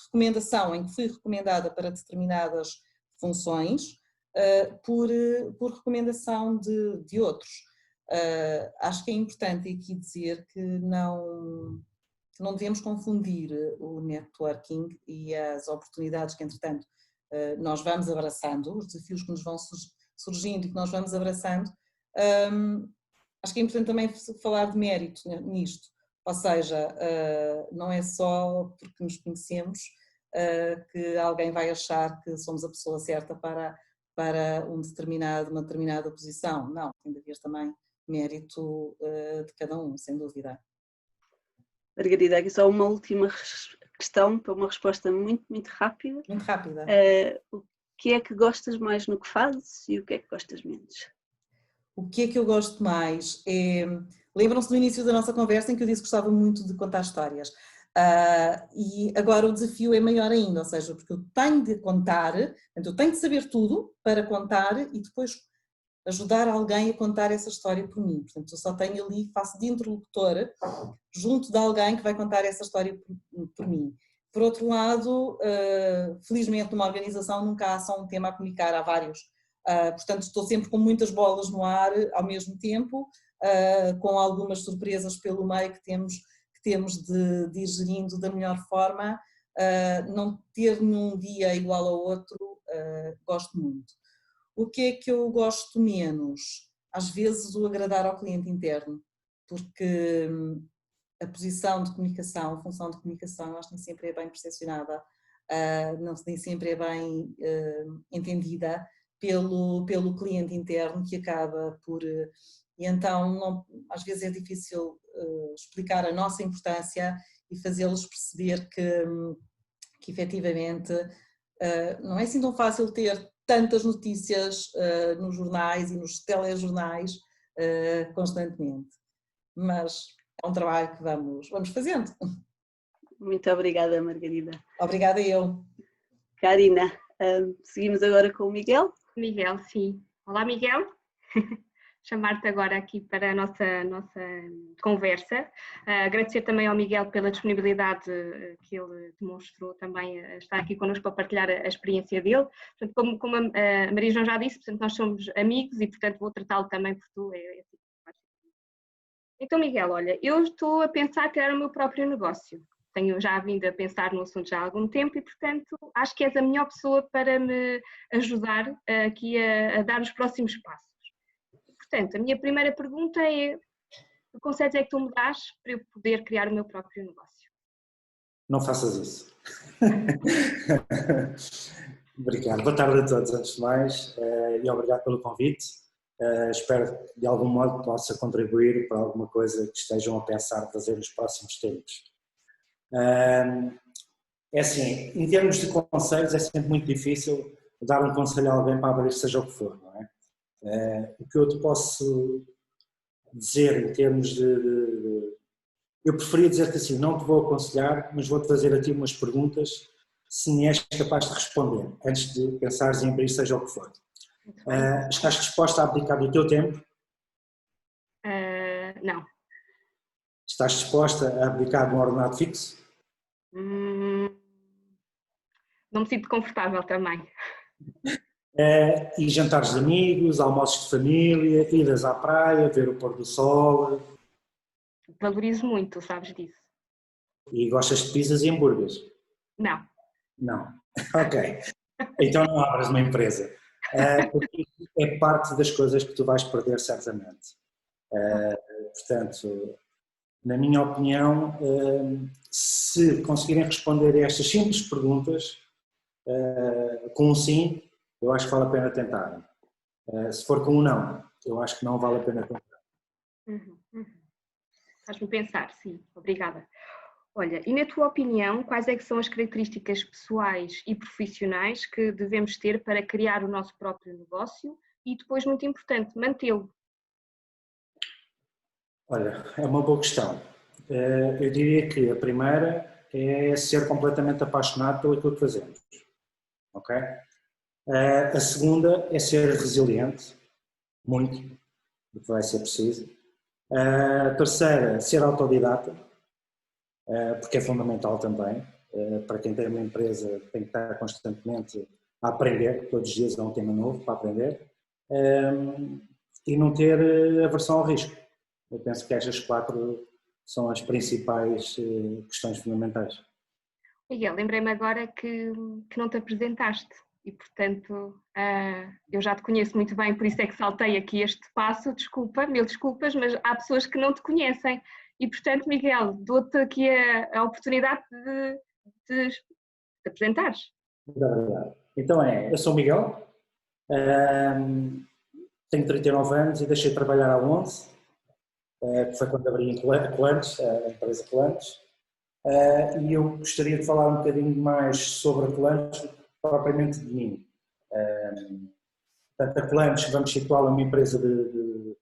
recomendação, em que fui recomendada para determinadas funções, por recomendação de outros. Acho que é importante aqui dizer que não devemos confundir o networking e as oportunidades que, entretanto, nós vamos abraçando, os desafios que nos vão surgindo e que nós vamos abraçando. Acho que é importante também falar de mérito nisto, ou seja, não é só porque nos conhecemos que alguém vai achar que somos a pessoa certa para uma determinada posição. Não, tem de haver também mérito de cada um, sem dúvida. Margarida, aqui só uma última questão para uma resposta muito, muito rápida. Muito rápida. O que é que gostas mais no que fazes e o que é que gostas menos? O que é que eu gosto mais? Lembram-se do início da nossa conversa em que eu disse que gostava muito de contar histórias. E agora o desafio é maior ainda, ou seja, porque eu tenho de contar, eu tenho de saber tudo para contar e depois ajudar alguém a contar essa história por mim. Portanto, eu só tenho ali, faço de interlocutor junto de alguém que vai contar essa história por mim. Por outro lado, felizmente numa organização nunca há só um tema a comunicar, há vários. Portanto, estou sempre com muitas bolas no ar ao mesmo tempo, com algumas surpresas pelo meio que temos de ir gerindo da melhor forma. Não ter nenhum dia igual ao outro, gosto muito. O que é que eu gosto menos? Às vezes o agradar ao cliente interno, porque a posição de comunicação, a função de comunicação, acho que nem sempre é bem percepcionada, nem sempre é bem entendida pelo cliente interno, que acaba por... E então, às vezes é difícil explicar a nossa importância e fazê-los perceber que efetivamente Não é assim tão fácil ter tantas notícias nos jornais e nos telejornais constantemente, mas é um trabalho que vamos fazendo. Muito obrigada, Margarida. Obrigada eu. Karina, seguimos agora com o Miguel. Miguel, sim. Olá, Miguel. Chamar-te agora aqui para a nossa conversa. Agradecer também ao Miguel pela disponibilidade que ele demonstrou também a estar aqui connosco para partilhar a experiência dele. Portanto, como a Maria João já disse, portanto, nós somos amigos e, portanto, vou tratá-lo também por tu. Então, Miguel, olha, eu estou a pensar criar o meu próprio negócio. Tenho já vindo a pensar no assunto já há algum tempo e, portanto, acho que és a melhor pessoa para me ajudar aqui a dar os próximos passos. Portanto, a minha primeira pergunta é: que conselhos é que tu me dás para eu poder criar o meu próprio negócio? Não faças isso. Obrigado. Boa tarde a todos, antes de mais, e obrigado pelo convite. Espero que de algum modo possa contribuir para alguma coisa que estejam a pensar fazer nos próximos tempos. É assim, em termos de conselhos é sempre muito difícil dar um conselho a alguém para abrir seja o que for, não é? O que eu te posso dizer em termos eu preferia dizer-te assim, não te vou aconselhar, mas vou-te fazer a ti umas perguntas se me és capaz de responder, antes de pensares em abrir seja o que for. Estás disposta a abdicar do teu tempo? Não. Estás disposta a abdicar de um ordenado fixo? Não me sinto confortável também. E jantares de amigos, almoços de família, idas à praia, ver o pôr do sol? Valorizo muito, sabes disso. E gostas de pizzas e hambúrgueres? Não. Não. Ok. Então não abras uma empresa. Porque é parte das coisas que tu vais perder certamente. Portanto, na minha opinião, se conseguirem responder a estas simples perguntas com um sim, eu acho que vale a pena tentar. Se for com um não, eu acho que não vale a pena tentar. Faz-me pensar, sim. Obrigada. Olha, e na tua opinião, quais é que são as características pessoais e profissionais que devemos ter para criar o nosso próprio negócio e depois, muito importante, mantê-lo? Olha, é uma boa questão. Eu diria que a primeira é ser completamente apaixonado pelo que fazemos. Ok? A segunda é ser resiliente, muito, do que vai ser preciso. A terceira, ser autodidata, porque é fundamental também. Para quem tem uma empresa tem que estar constantemente a aprender, todos os dias há um tema novo para aprender. E não ter aversão ao risco. Eu penso que estas 4 são as principais questões fundamentais. Miguel, lembrei-me agora que não te apresentaste e, portanto, eu já te conheço muito bem, por isso é que saltei aqui este passo. Desculpa, mil desculpas, mas há pessoas que não te conhecem e, portanto, Miguel, dou-te aqui a oportunidade de te apresentares. Muito obrigado. Então eu sou o Miguel, tenho 39 anos e deixei de trabalhar há 11, que foi quando abri a Colantes, a empresa Colantes, e eu gostaria de falar um bocadinho mais sobre a Colantes, propriamente de mim. Portanto, a Colantes, vamos situá-la numa empresa de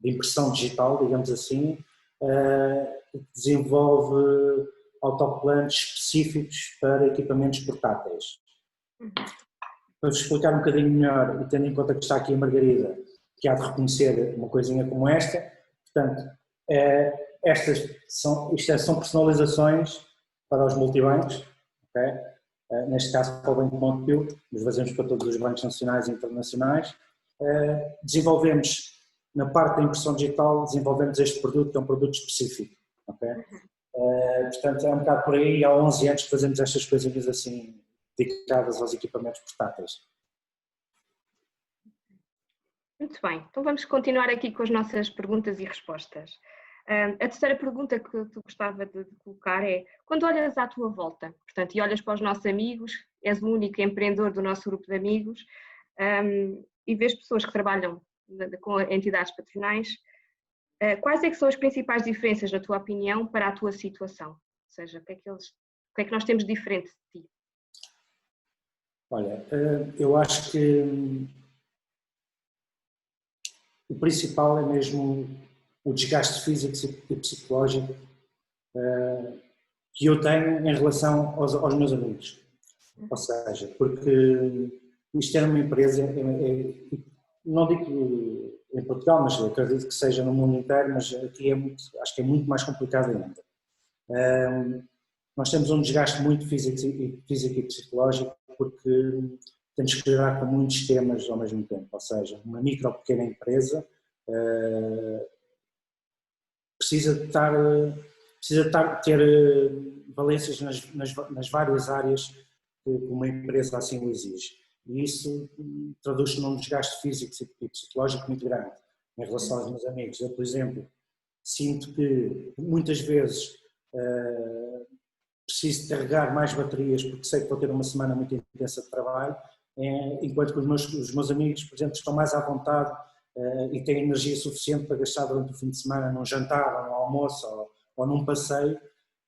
impressão digital, digamos assim, que desenvolve autocolantes específicos para equipamentos portáteis. Para vos explicar um bocadinho melhor, e tendo em conta que está aqui a Margarida, que há de reconhecer uma coisinha como esta, portanto, isto são personalizações para os multibancos, okay? Neste caso para o Banco Montepio, mas fazemos para todos os bancos nacionais e internacionais. Desenvolvemos, na parte da impressão digital, desenvolvemos este produto, que é um produto específico. Okay? Portanto, é um bocado por aí, há 11 anos que fazemos estas coisinhas assim, dedicadas aos equipamentos portáteis. Muito bem, então vamos continuar aqui com as nossas perguntas e respostas. A terceira pergunta que tu gostava de colocar é: quando olhas à tua volta, portanto, e olhas para os nossos amigos, és o único empreendedor do nosso grupo de amigos, e vês pessoas que trabalham com entidades patronais, quais é que são as principais diferenças, na tua opinião, para a tua situação? Ou seja, o que é que nós temos de diferente de ti? Olha, eu acho que o principal é mesmo o desgaste físico e psicológico que eu tenho em relação aos meus amigos. Ou seja, porque isto é uma empresa, não digo em Portugal, mas eu acredito que seja no mundo inteiro, mas aqui acho que é muito mais complicado ainda. Nós temos um desgaste muito físico e psicológico porque temos que lidar com muitos temas ao mesmo tempo, ou seja, uma micro ou pequena empresa precisa ter valências nas várias áreas que uma empresa assim o exige. E isso traduz-se num desgaste físico e psicológico muito grande em relação aos meus amigos. Eu, por exemplo, sinto que muitas vezes preciso carregar mais baterias porque sei que vou ter uma semana muito intensa de trabalho, enquanto que os meus amigos, por exemplo, estão mais à vontade e têm energia suficiente para gastar durante o fim de semana num jantar, ou num almoço ou num passeio,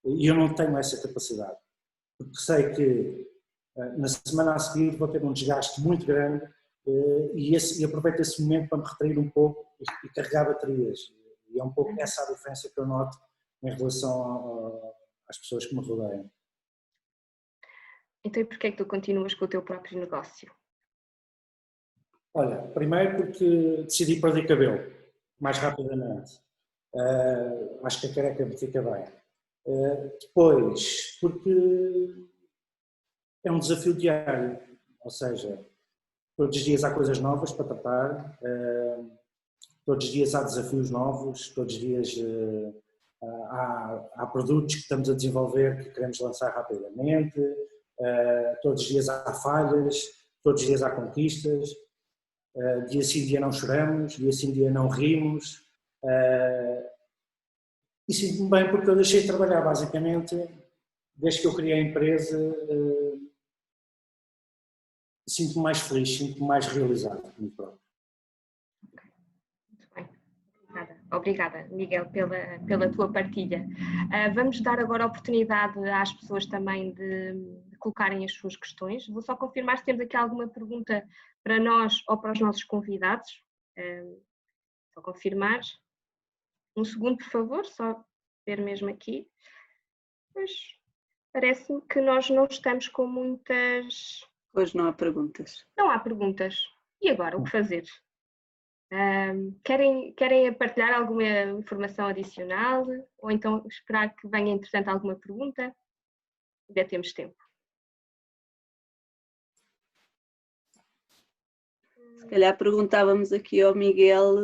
e eu não tenho essa capacidade, porque sei que na semana a seguir vou ter um desgaste muito grande e aproveito esse momento para me retrair um pouco e carregar baterias, e é um pouco essa a diferença que eu noto em relação às pessoas que me rodeiam. Então, e porquê é que tu continuas com o teu próprio negócio? Olha, primeiro porque decidi perder cabelo, mais rapidamente. Acho que a careca me fica bem. Depois, porque é um desafio diário, ou seja, todos os dias há coisas novas para tratar, todos os dias há desafios novos, todos os dias há produtos que estamos a desenvolver que queremos lançar rapidamente, todos os dias há falhas, todos os dias há conquistas, dia sim dia não choramos, dia sim dia não rimos, e sinto-me bem porque eu deixei de trabalhar basicamente, desde que eu criei a empresa, sinto-me mais feliz, sinto-me mais realizado comigo próprio. Muito bem. Obrigada, Miguel, pela tua partilha. Vamos dar agora a oportunidade às pessoas também de colocarem as suas questões. Vou só confirmar se temos aqui alguma pergunta para nós ou para os nossos convidados. Só confirmar. Um segundo, por favor, só ver mesmo aqui. Pois, parece-me que nós não estamos com muitas... Hoje não há perguntas. Não há perguntas. E agora, o que fazer? Querem partilhar alguma informação adicional? Ou então esperar que venha, entretanto, alguma pergunta? Ainda temos tempo. Se calhar perguntávamos aqui ao Miguel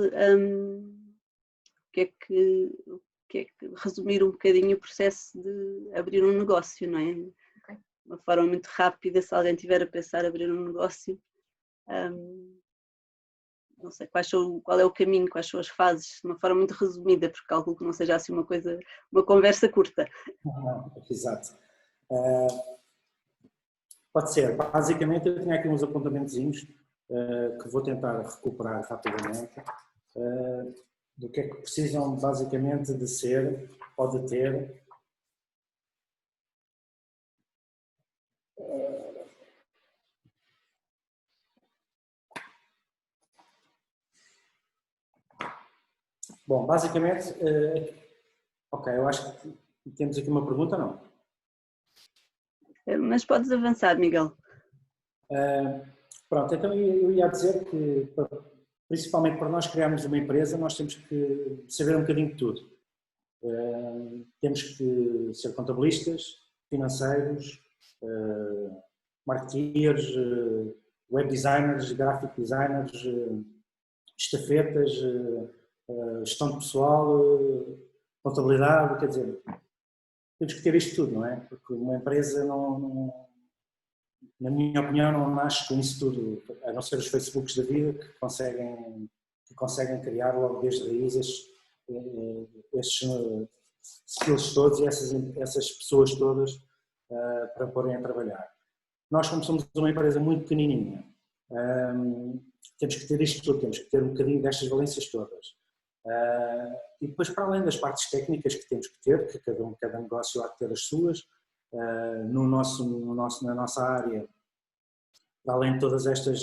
resumir um bocadinho o processo de abrir um negócio, não é? Okay. Uma forma muito rápida, se alguém tiver a pensar abrir um negócio, não sei qual é o caminho, quais são as fases, de uma forma muito resumida, porque calculo que não seja assim uma conversa curta. Exato. Pode ser. Basicamente eu tinha aqui uns apontamentozinhos que vou tentar recuperar rapidamente, do que é que precisam basicamente de ser, pode ter. Bom, basicamente, ok, eu acho que temos aqui uma pergunta, não? Mas podes avançar, Miguel. Pronto, então eu ia dizer que, principalmente para nós criarmos uma empresa, nós temos que saber um bocadinho de tudo. Temos que ser contabilistas, financeiros, marketeers, web designers, graphic designers, estafetas, gestão de pessoal, contabilidade, quer dizer, temos que ter isto tudo, não é? Porque uma empresa na minha opinião, não nasce com isso tudo, a não ser os Facebooks da vida que conseguem criar logo desde raízes esses skills todos e essas pessoas todas para porem a trabalhar. Nós, como somos uma empresa muito pequenininha, temos que ter isto tudo, temos que ter um bocadinho destas valências todas. E depois, para além das partes técnicas que temos que ter, que cada negócio há de ter as suas, na nossa área além de todas estas,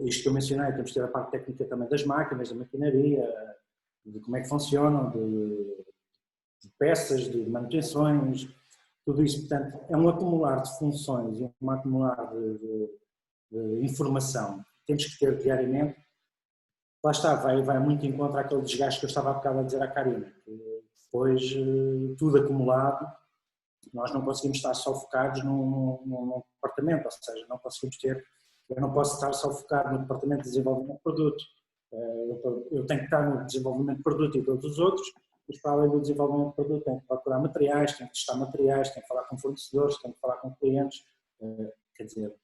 isto que eu mencionei, temos que ter a parte técnica também das máquinas, da maquinaria, de como é que funcionam, de peças, de manutenções, tudo isso. Portanto, é um acumular de funções, um acumular de informação que temos que ter diariamente. Lá está, vai muito em contra aquele desgaste que eu estava há bocado a dizer à Karina, que depois tudo acumulado, nós não conseguimos estar só focados num departamento, ou seja, não conseguimos ter, eu não posso estar só focado no departamento de desenvolvimento de produto, eu tenho que estar no desenvolvimento de produto e todos os outros, mas para além do desenvolvimento de produto tenho que procurar materiais, tenho que testar materiais, tenho que falar com fornecedores, tenho que falar com clientes, quer dizer,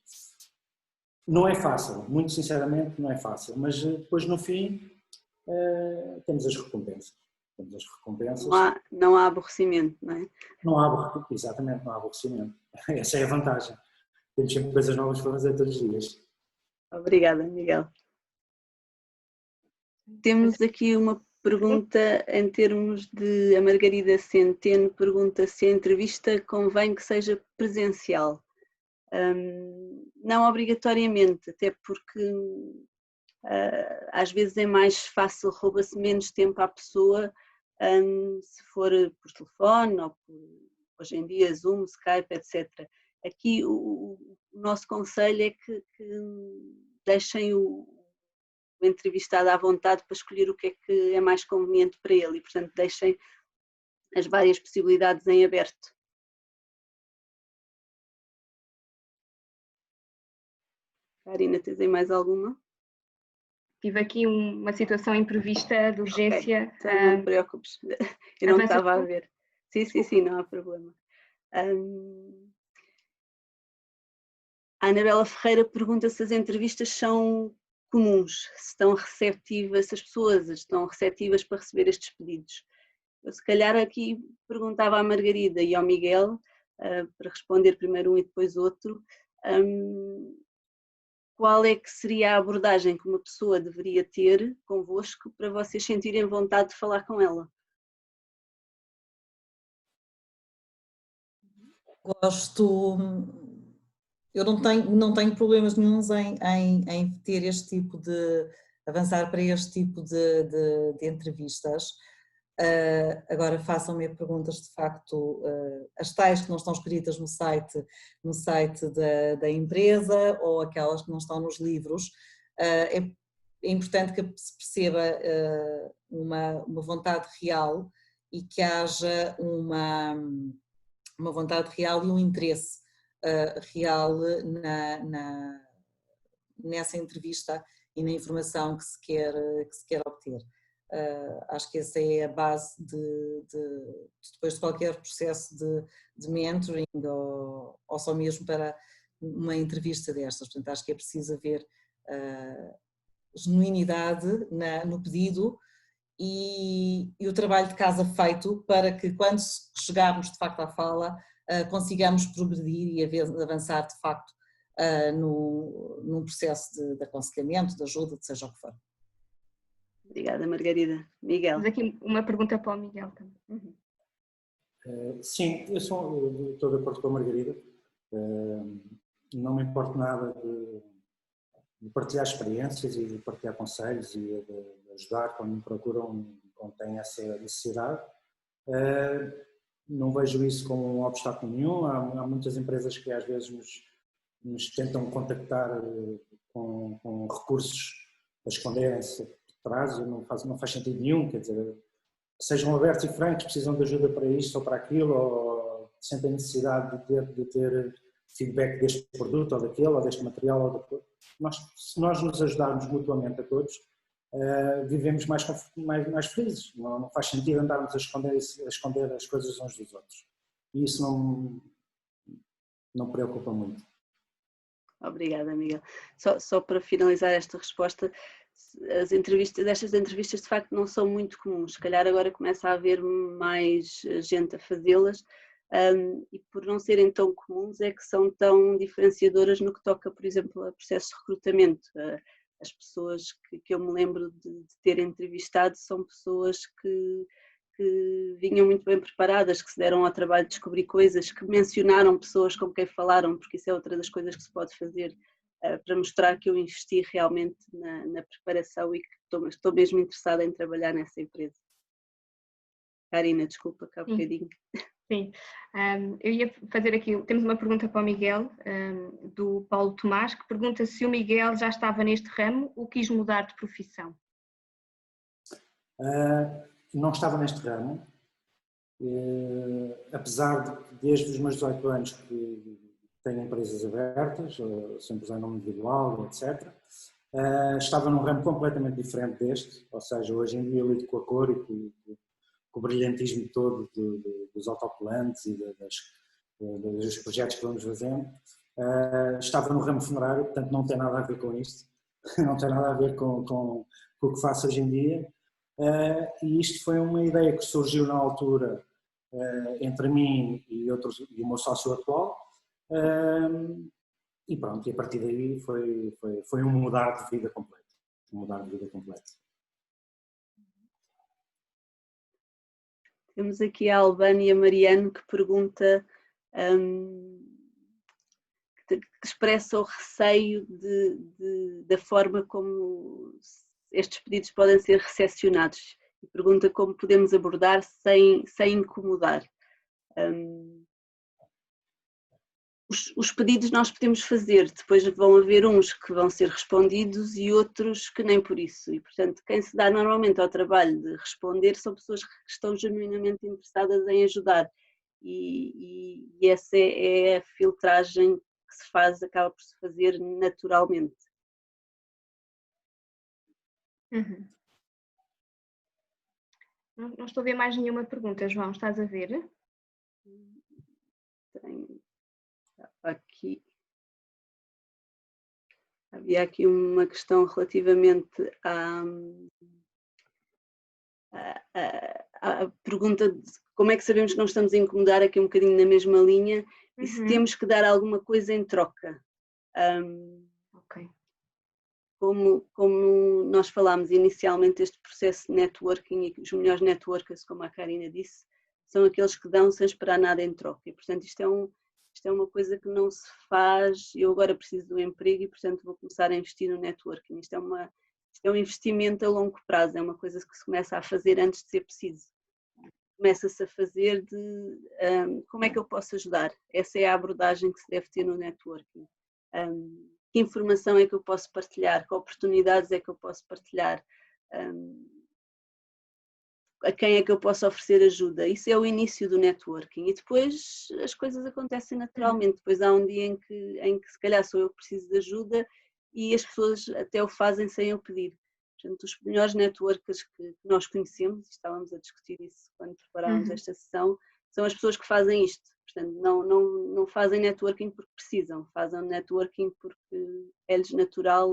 não é fácil, muito sinceramente não é fácil, mas depois no fim temos as recompensas. Temos as recompensas. Não há aborrecimento, não é? Não há, exatamente, não há aborrecimento. Essa é a vantagem. Temos sempre coisas novas para fazer todos os dias. Obrigada, Miguel. Temos aqui uma pergunta em termos de... A Margarida Centeno pergunta se a entrevista convém que seja presencial. Não obrigatoriamente, até porque às vezes é mais fácil, rouba-se menos tempo à pessoa se for por telefone ou hoje em dia Zoom, Skype, etc. Aqui o nosso conselho é que deixem o entrevistado à vontade para escolher o que é mais conveniente para ele e, portanto, deixem as várias possibilidades em aberto. Karina, tens aí mais alguma? Tive aqui uma situação imprevista de urgência. Okay. Então não te preocupes, eu não estava a ver. Sim, não há problema. A Anabela Ferreira pergunta se as entrevistas são comuns, se estão receptivas, se as pessoas estão receptivas para receber estes pedidos. Eu se calhar aqui perguntava à Margarida e ao Miguel, para responder primeiro um e depois outro, qual é que seria a abordagem que uma pessoa deveria ter convosco para vocês sentirem vontade de falar com ela? Eu não tenho problemas nenhuns em ter este tipo de, avançar para este tipo de entrevistas. Agora façam-me perguntas de facto, as tais que não estão escritas no site da empresa ou aquelas que não estão nos livros. É importante que se perceba uma vontade real e que haja uma vontade real e um interesse real nessa entrevista e na informação que se quer obter. Acho que essa é a base depois de qualquer processo de mentoring ou só mesmo para uma entrevista destas. Portanto, acho que é preciso haver genuinidade no pedido e o trabalho de casa feito para que quando chegarmos de facto à fala consigamos progredir e avançar de facto num processo de aconselhamento, de ajuda, de seja o que for. Obrigada, Margarida. Miguel. Temos aqui uma pergunta para o Miguel também. Sim, eu estou de acordo com a Margarida. Não me importa nada de partilhar experiências e de partilhar conselhos e de ajudar quando me procuram, quando têm essa necessidade. Não vejo isso como um obstáculo nenhum. Há muitas empresas que às vezes nos tentam contactar com recursos a esconderem-se por trás, não faz sentido nenhum, quer dizer, sejam abertos e francos, precisam de ajuda para isto ou para aquilo, ou sentem necessidade de ter feedback deste produto ou daquele, ou deste material ou daquele. Se nós nos ajudarmos mutuamente a todos, vivemos mais felizes. Não faz sentido andarmos a esconder as coisas uns dos outros. E isso não preocupa muito. Obrigada, Miguel. Só para finalizar esta resposta, estas entrevistas de facto não são muito comuns. Se calhar agora começa a haver mais gente a fazê-las e por não serem tão comuns é que são tão diferenciadoras no que toca, por exemplo, a processos de recrutamento. As pessoas que eu me lembro de ter entrevistado são pessoas que que vinham muito bem preparadas, que se deram ao trabalho de descobrir coisas, que mencionaram pessoas com quem falaram, porque isso é outra das coisas que se pode fazer para mostrar que eu investi realmente na preparação e que estou mesmo interessada em trabalhar nessa empresa. Karina, desculpa, cá um bocadinho. Sim, eu ia fazer aqui, temos uma pergunta para o Miguel, do Paulo Tomás, que pergunta se o Miguel já estava neste ramo ou quis mudar de profissão. Não estava neste ramo, apesar de que desde os meus 18 anos que tenho empresas abertas, sempre usando nome individual, etc. Estava num ramo completamente diferente deste, ou seja, hoje em dia eu lido com a cor e com o brilhantismo todo dos autocolantes e dos projetos que vamos fazendo. Estava no ramo funerário, portanto não tem nada a ver com isto, não tem nada a ver com o que faço hoje em dia. E isto foi uma ideia que surgiu na altura entre mim e o meu sócio atual. E pronto, e a partir daí foi um mudar de vida completo. Temos aqui a Albânia Mariano que pergunta, que expressa o receio da forma como estes pedidos podem ser recepcionados e pergunta como podemos abordar sem incomodar. Os pedidos nós podemos fazer, depois vão haver uns que vão ser respondidos e outros que nem por isso. E, portanto, quem se dá normalmente ao trabalho de responder são pessoas que estão genuinamente interessadas em ajudar. E essa é a filtragem que se faz, acaba por se fazer naturalmente. Uhum. Não estou a ver mais nenhuma pergunta, João, estás a ver? Tenho. Aqui havia aqui uma questão relativamente à pergunta de como é que sabemos que não estamos a incomodar, aqui um bocadinho na mesma linha, e se temos que dar alguma coisa em troca. Ok. Como nós falámos inicialmente, este processo de networking e os melhores networkers, como a Karina disse, são aqueles que dão sem esperar nada em troca. E, portanto, isto é uma coisa que não se faz, eu agora preciso de um emprego e, portanto, vou começar a investir no networking. Isto é um investimento a longo prazo, é uma coisa que se começa a fazer antes de ser preciso. Começa-se a fazer como é que eu posso ajudar? Essa é a abordagem que se deve ter no networking. Que informação é que eu posso partilhar? Que oportunidades é que eu posso partilhar? A quem é que eu posso oferecer ajuda? Isso é o início do networking e depois as coisas acontecem naturalmente. Depois há um dia em que se calhar sou eu que preciso de ajuda e as pessoas até o fazem sem eu pedir. Portanto, os melhores networkers que nós conhecemos, estávamos a discutir isso quando preparávamos esta sessão, são as pessoas que fazem isto. Portanto, não fazem networking porque precisam, fazem networking porque é-lhes natural,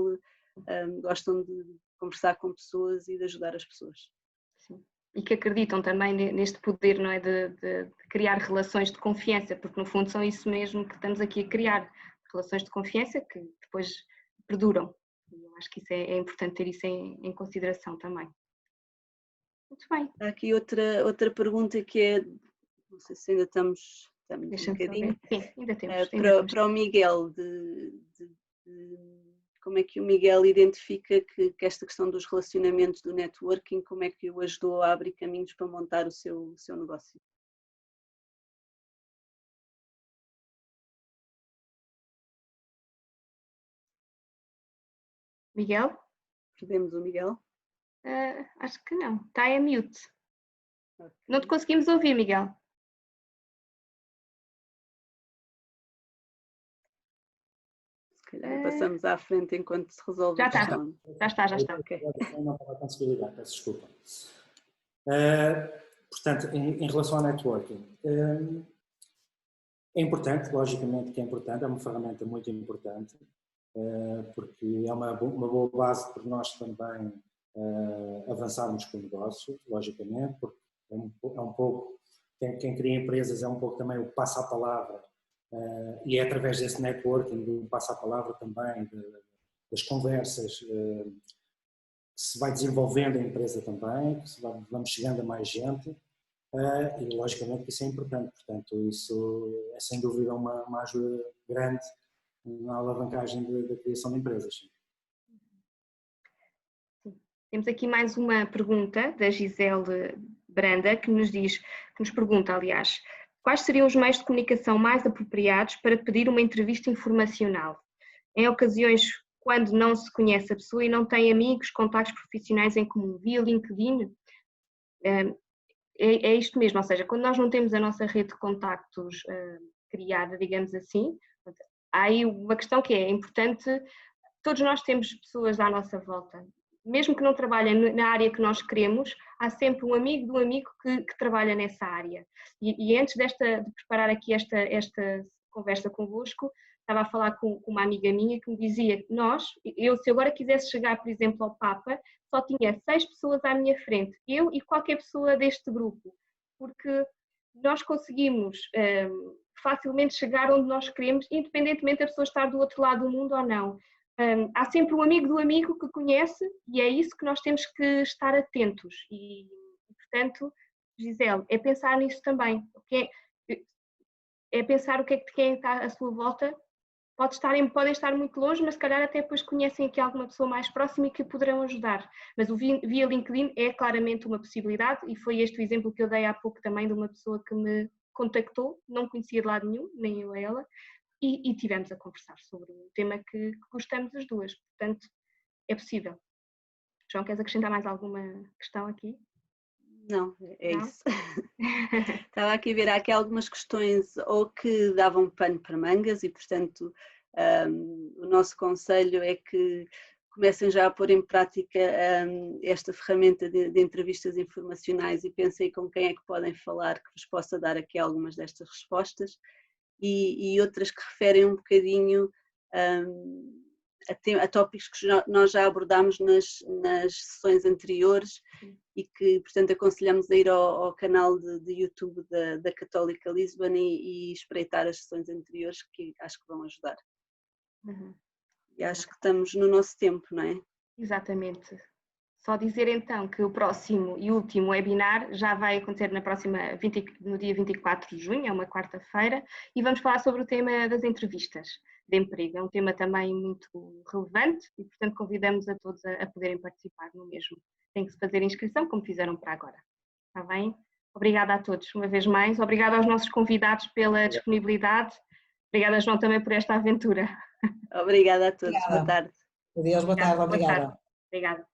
gostam de conversar com pessoas e de ajudar as pessoas. Sim. E que acreditam também neste poder, não é, de criar relações de confiança, porque no fundo são isso mesmo que estamos aqui a criar, relações de confiança que depois perduram. E eu acho que isso é importante ter isso em consideração também. Muito bem. Há aqui outra pergunta que é, não sei se ainda estamos um bocadinho. Sim, ainda temos. Para o Miguel, como é que o Miguel identifica que esta questão dos relacionamentos, do networking, como é que o ajudou a abrir caminhos para montar o seu negócio? Miguel? Perdemos o Miguel? Acho que não. Está em mute. Okay. Não te conseguimos ouvir, Miguel. Se calhar passamos à frente enquanto se resolve a questão. Já está. Okay. Não estava a conseguir ligar, peço desculpa. Portanto, em relação ao networking, é importante, logicamente que é importante, é uma ferramenta muito importante, porque é uma boa base para nós também avançarmos com o negócio, logicamente, porque é um pouco, quem cria empresas é um pouco também o passa a palavra, e é através desse networking, do passa a palavra também, das conversas, que se vai desenvolvendo a empresa também, que vamos chegando a mais gente, e logicamente que isso é importante, portanto isso é sem dúvida uma ajuda grande na alavancagem da criação de empresas. Temos aqui mais uma pergunta da Gisele Branda, que nos pergunta, aliás, quais seriam os meios de comunicação mais apropriados para pedir uma entrevista informacional? Em ocasiões quando não se conhece a pessoa e não tem amigos, contactos profissionais em comum, via LinkedIn? É isto mesmo, ou seja, quando nós não temos a nossa rede de contactos criada, digamos assim, há aí uma questão que é importante, todos nós temos pessoas à nossa volta, mesmo que não trabalhem na área que nós queremos, há sempre um amigo do amigo que trabalha nessa área. E antes de preparar aqui esta conversa convosco, estava a falar com uma amiga minha que me dizia que se agora quisesse chegar, por exemplo, ao Papa, só tinha 6 pessoas à minha frente, eu e qualquer pessoa deste grupo, porque nós conseguimos facilmente chegar onde nós queremos, independentemente da pessoa estar do outro lado do mundo ou não. Há sempre um amigo do amigo que conhece e é isso que nós temos que estar atentos e portanto, Gisele, é pensar nisso também, é pensar o que é que quem está à sua volta podem estar muito longe, mas se calhar até depois conhecem aqui alguma pessoa mais próxima e que poderão ajudar. Mas o via LinkedIn é claramente uma possibilidade e foi este o exemplo que eu dei há pouco também de uma pessoa que me contactou, não conhecia de lado nenhum, nem eu a ela, e tivemos a conversar sobre um tema que gostamos as duas, portanto é possível. João, queres acrescentar mais alguma questão aqui? Não, é não? Isso. Estava aqui a ver, há aqui algumas questões ou que davam pano para mangas e, portanto, o nosso conselho é que comecem já a pôr em prática esta ferramenta de entrevistas informacionais e pensem com quem é que podem falar que vos possa dar aqui algumas destas respostas e outras que referem um bocadinho a tópicos que nós já abordámos nas sessões anteriores e que, portanto, aconselhamos a ir ao canal de YouTube da Católica Lisbon e espreitar as sessões anteriores que acho que vão ajudar. E acho que estamos no nosso tempo, não é? Exatamente. Só dizer então que o próximo e último webinar já vai acontecer no dia 24 de junho, é uma quarta-feira, e vamos falar sobre o tema das entrevistas de emprego. É um tema também muito relevante e, portanto, convidamos a todos a poderem participar no mesmo. Tem que se fazer inscrição, como fizeram para agora. Está bem? Obrigada a todos, uma vez mais. Obrigada aos nossos convidados pela disponibilidade. Obrigada, João, também por esta aventura. Obrigada a todos. Boa tarde. Adeus, boa tarde. Obrigada. Obrigada.